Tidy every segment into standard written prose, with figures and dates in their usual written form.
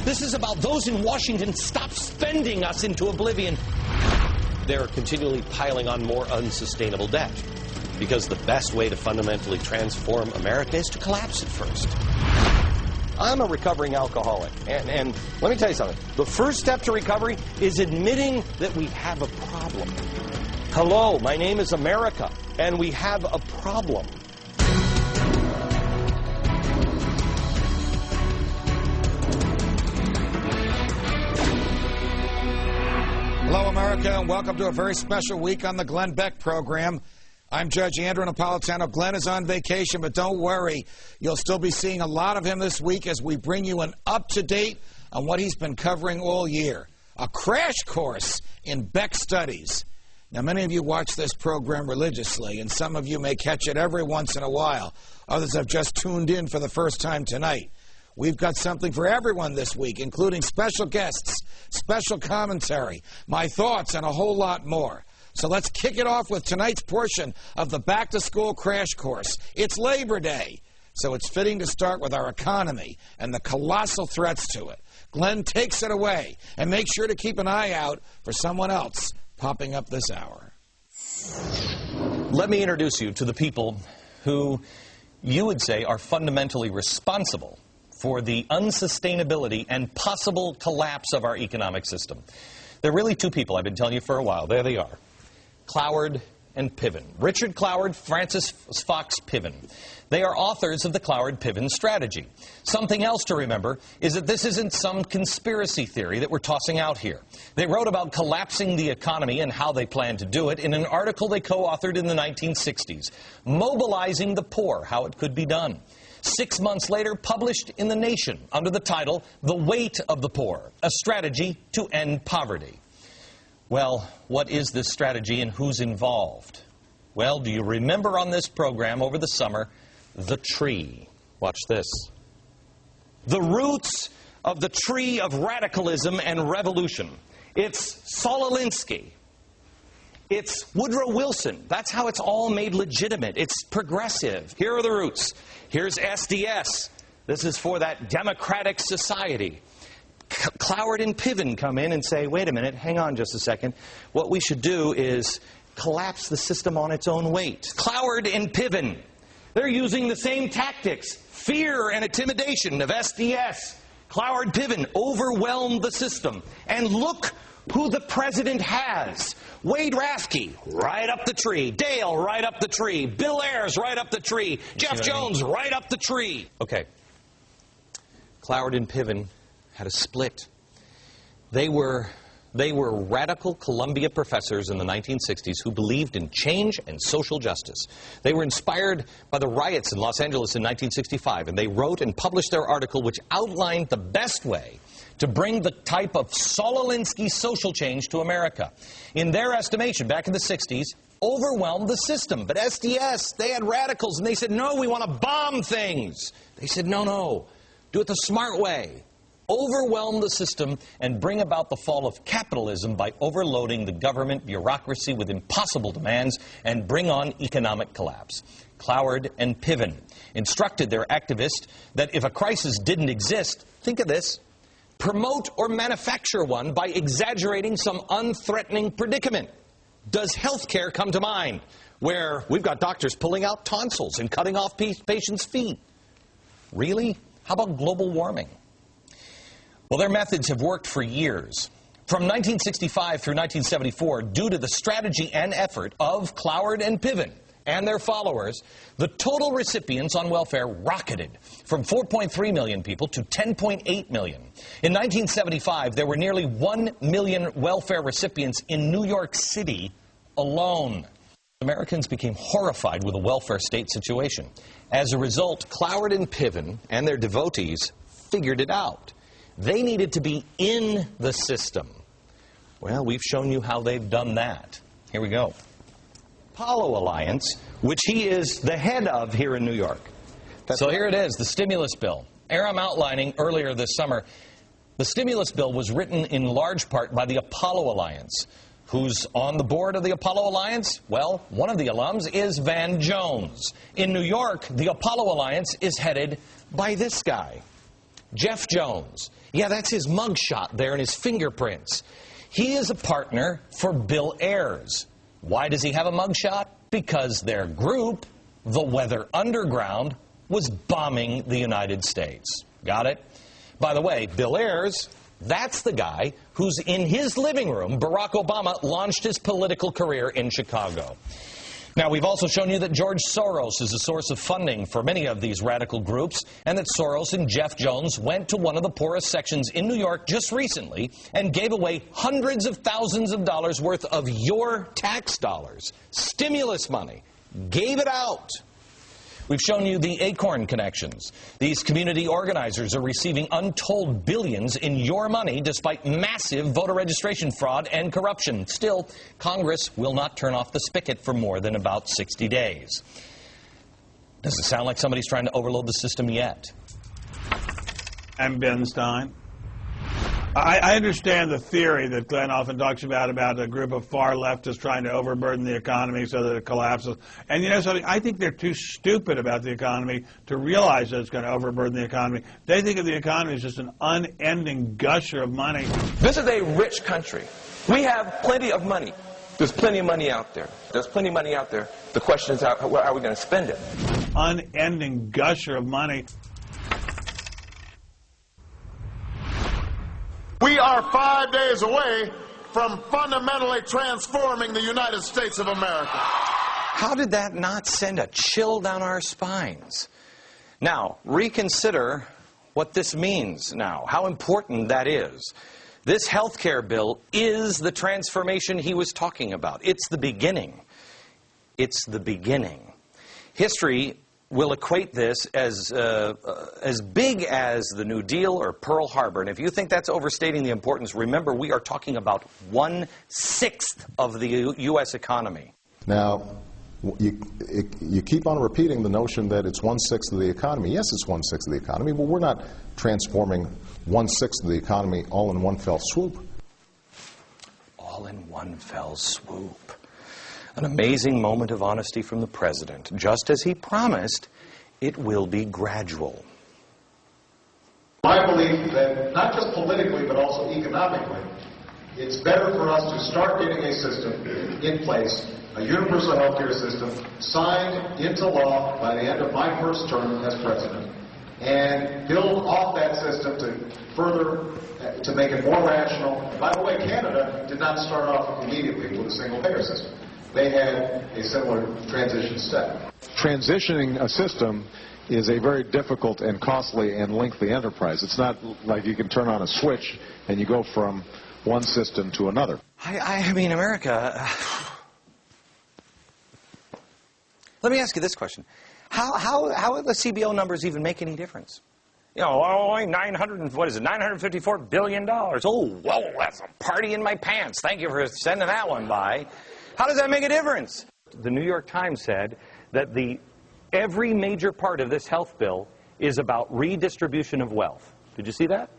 This is about those in Washington stop spending us into oblivion. They're continually piling on more unsustainable debt because the best way to fundamentally transform America is to collapse it first. I'm a recovering alcoholic, and let me tell you something. The first step to recovery is admitting that we have a problem. Hello, my name is America, and we have a problem. Hello, America, and welcome to a very special week on the Glenn Beck program. I'm Judge Andrew Napolitano. Glenn is on vacation, but don't worry. You'll still be seeing a lot of him this week as we bring you an up-to-date on what he's been covering all year. A crash course in Beck studies. Now, many of you watch this program religiously, and some of you may catch it every once in a while. Others have just tuned in for the first time tonight. We've got something for everyone this week, including special guests, special commentary, my thoughts, and a whole lot more. So let's kick it off with tonight's portion of the back-to-school crash course. It's Labor Day, so it's fitting to start with our economy and the colossal threats to it. Glenn takes it away, and make sure to keep an eye out for someone else popping up this hour. Let me introduce you to the people who you would say are fundamentally responsible for the unsustainability and possible collapse of our economic system. There are really two people I've been telling you for a while. There they are. Cloward and Piven. Richard Cloward, Francis Fox Piven. They are authors of the Cloward-Piven strategy. Something else to remember is that this isn't some conspiracy theory that we're tossing out here. They wrote about collapsing the economy and how they plan to do it in an article they co-authored in the 1960s, Mobilizing the Poor, How It Could Be Done. 6 months later, published in The Nation under the title, The Weight of the Poor, a Strategy to End Poverty. Well, what is this strategy and who's involved? Well, do you remember on this program over the summer, the tree? Watch this. The roots of the tree of radicalism and revolution. It's Saul Alinsky. It's Woodrow Wilson. That's how it's all made legitimate. It's progressive. Here are the roots. Here's SDS. This is for that democratic society. Cloward and Piven come in and say, wait a minute, hang on just a second. What we should do is collapse the system on its own weight. Cloward and Piven, they're using the same tactics. Fear and intimidation of SDS. Cloward Piven overwhelmed the system. And look who the president has. Wade Rathke, right up the tree. Dale, right up the tree. Bill Ayers, right up the tree. Jeff Jones, right up the tree. Okay. Cloward and Piven had a split. They were radical Columbia professors in the 1960s who believed in change and social justice. They were inspired by the riots in Los Angeles in 1965, and they wrote and published their article which outlined the best way to bring the type of Saul Alinsky social change to America. In their estimation, back in the 60s, overwhelmed the system. But SDS, they had radicals, and they said, no, we want to bomb things. They said, no, do it the smart way. Overwhelm the system and bring about the fall of capitalism by overloading the government bureaucracy with impossible demands and bring on economic collapse. Cloward and Piven instructed their activists that if a crisis didn't exist, think of this, promote or manufacture one by exaggerating some unthreatening predicament. Does health care come to mind, where we've got doctors pulling out tonsils and cutting off patients' feet? Really? How about global warming? Well, their methods have worked for years. From 1965 through 1974, due to the strategy and effort of Cloward and Piven and their followers, the total recipients on welfare rocketed from 4.3 million people to 10.8 million. In 1975, there were nearly 1 million welfare recipients in New York City alone. Americans became horrified with the welfare state situation. As a result, Cloward and Piven and their devotees figured it out. They needed to be in the system. Well, we've shown you how they've done that. Here we go. Apollo Alliance, which he is the head of here in New York. So here it is, the stimulus bill. I'm outlining earlier this summer, the stimulus bill was written in large part by the Apollo Alliance. Who's on the board of the Apollo Alliance? Well, one of the alums is Van Jones. In New York, the Apollo Alliance is headed by this guy. Jeff Jones. Yeah, that's his mugshot there and his fingerprints. He is a partner for Bill Ayers. Why does he have a mugshot? Because their group, the Weather Underground, was bombing the United States. Got it? By the way, Bill Ayers, that's the guy who's in his living room, Barack Obama launched his political career in Chicago. Now, we've also shown you that George Soros is a source of funding for many of these radical groups, and that Soros and Jeff Jones went to one of the poorest sections in New York just recently and gave away hundreds of thousands of dollars worth of your tax dollars, stimulus money, gave it out. We've shown you the Acorn connections. These community organizers are receiving untold billions in your money despite massive voter registration fraud and corruption. Still, Congress will not turn off the spigot for more than about 60 days. Doesn't sound like somebody's trying to overload the system yet. I'm Ben Stein. I understand the theory that Glenn often talks about a group of far leftists trying to overburden the economy so that it collapses. And you know something? I think they're too stupid about the economy to realize that it's going to overburden the economy. They think of the economy as just an unending gusher of money. This is a rich country. We have plenty of money. There's plenty of money out there. There's plenty of money out there. The question is, how are we going to spend it? Unending gusher of money. We are 5 days away from fundamentally transforming the United States of America. How did that not send a chill down our spines? Now, reconsider what this means now, how important that is. This health care bill is the transformation he was talking about. It's the beginning. It's the beginning. History will equate this as big as the New Deal or Pearl Harbor. And if you think that's overstating the importance, remember we are talking about 1/6 of the U.S. economy. Now, you keep on repeating the notion that it's 1/6 of the economy. Yes, it's 1/6 of the economy, but we're not transforming 1/6 of the economy all in one fell swoop. All in one fell swoop. An amazing moment of honesty from the president. Just as he promised, it will be gradual. I believe that not just politically but also economically, it's better for us to start getting a system in place, a universal health care system, signed into law by the end of my first term as president, and build off that system to further, to make it more rational. And by the way, Canada did not start off immediately with a single-payer system. They had a similar transition step. Transitioning a system is a very difficult and costly and lengthy enterprise. It's not like you can turn on a switch and you go from one system to another. I mean, America... Let me ask you this question. How the CBO numbers even make any difference? You know, only $954 billion. Oh, whoa, that's a party in my pants. Thank you for sending that one by. How does that make a difference? The New York Times said that every major part of this health bill is about redistribution of wealth. Did you see that?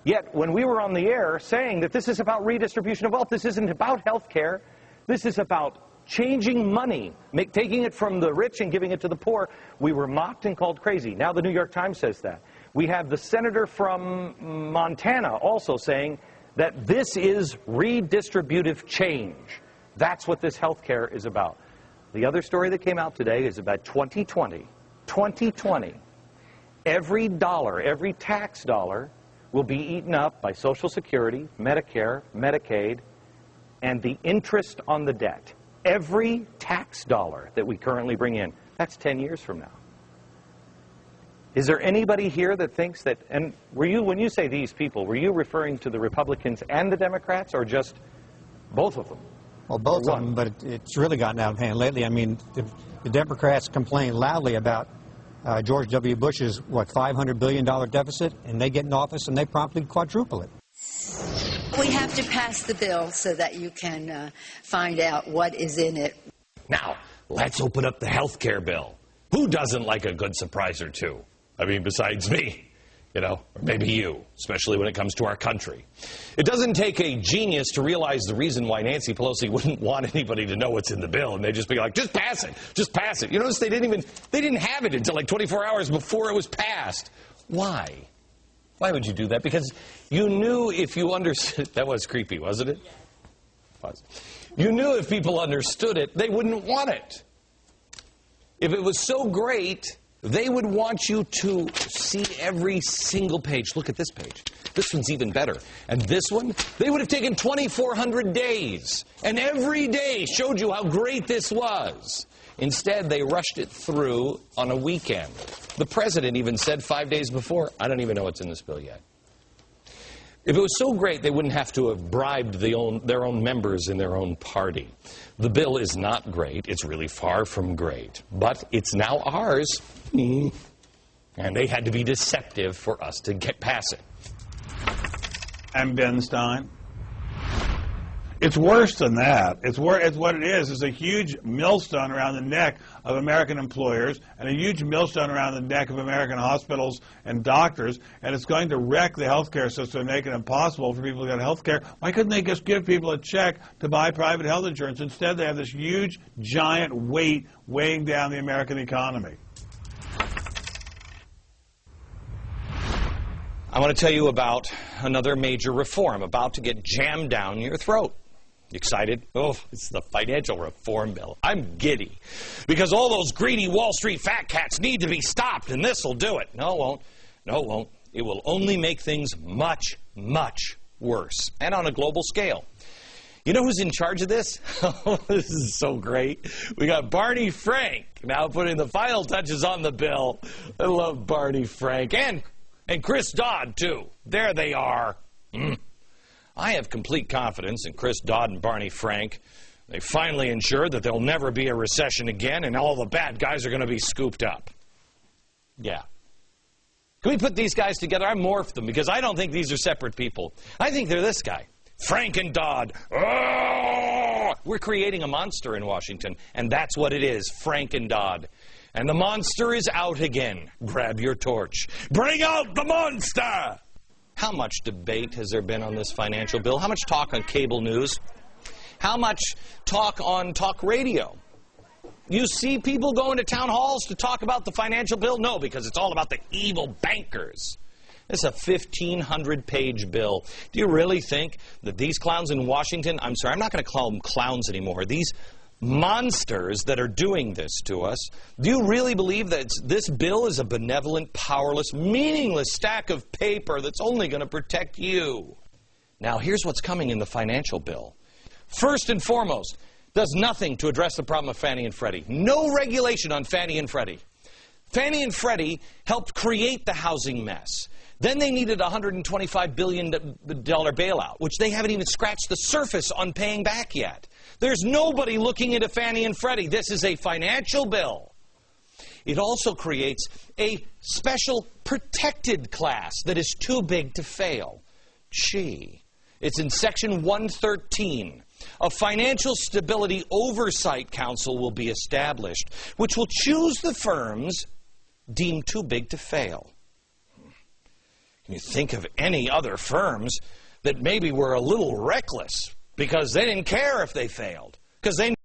Yet, when we were on the air saying that this is about redistribution of wealth, this isn't about health care, this is about changing money, taking it from the rich and giving it to the poor, we were mocked and called crazy. Now the New York Times says that. We have the senator from Montana also saying that this is redistributive change. That's what this health care is about. The other story that came out today is about 2020. 2020. Every dollar, every tax dollar will be eaten up by Social Security, Medicare, Medicaid, and the interest on the debt. Every tax dollar that we currently bring in, that's 10 years from now. Is there anybody here that thinks that, and when you say these people, were you referring to the Republicans and the Democrats, or just both of them? Well, both of them, but it's really gotten out of hand lately. I mean, the Democrats complain loudly about George W. Bush's, $500 billion deficit, and they get in office and they promptly quadruple it. We have to pass the bill so that you can find out what is in it. Now, let's open up the health care bill. Who doesn't like a good surprise or two? I mean, besides me. You know, or maybe you, especially when it comes to our country. It doesn't take a genius to realize the reason why Nancy Pelosi wouldn't want anybody to know what's in the bill, and they'd just be like, just pass it, just pass it. You notice they didn't have it until like 24 hours before it was passed. Why? Why would you do that? Because you knew if you understood... That was creepy, wasn't it? Yes. It was. You knew if people understood it, they wouldn't want it. If it was so great, they would want you to see every single page. Look at this page. This one's even better. And this one, they would have taken 2,400 days. And every day showed you how great this was. Instead, they rushed it through on a weekend. The president even said 5 days before, I don't even know what's in this bill yet. If it was so great, they wouldn't have to have bribed their own members in their own party. The bill is not great. It's really far from great. But it's now ours. And they had to be deceptive for us to get past it. I'm Ben Stein. It's worse than that. It's what it is. It's a huge millstone around the neck of American employers and a huge millstone around the neck of American hospitals and doctors, and it's going to wreck the healthcare system and make it impossible for people to get health care. Why couldn't they just give people a check to buy private health insurance? Instead, they have this huge, giant weight weighing down the American economy. I want to tell you about another major reform about to get jammed down your throat. Excited? Oh, it's the financial reform bill. I'm giddy. Because all those greedy Wall Street fat cats need to be stopped, and this will do it. No, it won't. No, it won't. It will only make things much, much worse. And on a global scale. You know who's in charge of this? Oh, this is so great. We got Barney Frank now putting the final touches on the bill. I love Barney Frank. And Chris Dodd, too. There they are. I have complete confidence in Chris Dodd and Barney Frank. They finally ensured that there'll never be a recession again, and all the bad guys are going to be scooped up. Yeah. Can we put these guys together? I morphed them because I don't think these are separate people. I think they're this guy, Frank and Dodd. Oh! We're creating a monster in Washington, and that's what it is, Frank and Dodd. And the monster is out again. Grab your torch. Bring out the monster! How much debate has there been on this financial bill? How much talk on cable news? How much talk on talk radio? You see people going to town halls to talk about the financial bill? No, because it's all about the evil bankers. This is a 1,500-page bill. Do you really think that these clowns in Washington, I'm sorry, I'm not going to call them clowns anymore, these monsters that are doing this to us, do you really believe that this bill is a benevolent, powerless, meaningless stack of paper that's only going to protect you? Now, here's what's coming in the financial bill. First and foremost, does nothing to address the problem of Fannie and Freddie. No regulation on Fannie and Freddie. Fannie and Freddie helped create the housing mess. Then they needed a $125 billion bailout, which they haven't even scratched the surface on paying back yet. There's nobody looking into Fannie and Freddie. This is a financial bill. It also creates a special protected class that is too big to fail. Gee, it's in Section 113. A Financial Stability Oversight Council will be established, which will choose the firms deemed too big to fail. Can you think of any other firms that maybe were a little reckless because they didn't care if they failed? Because they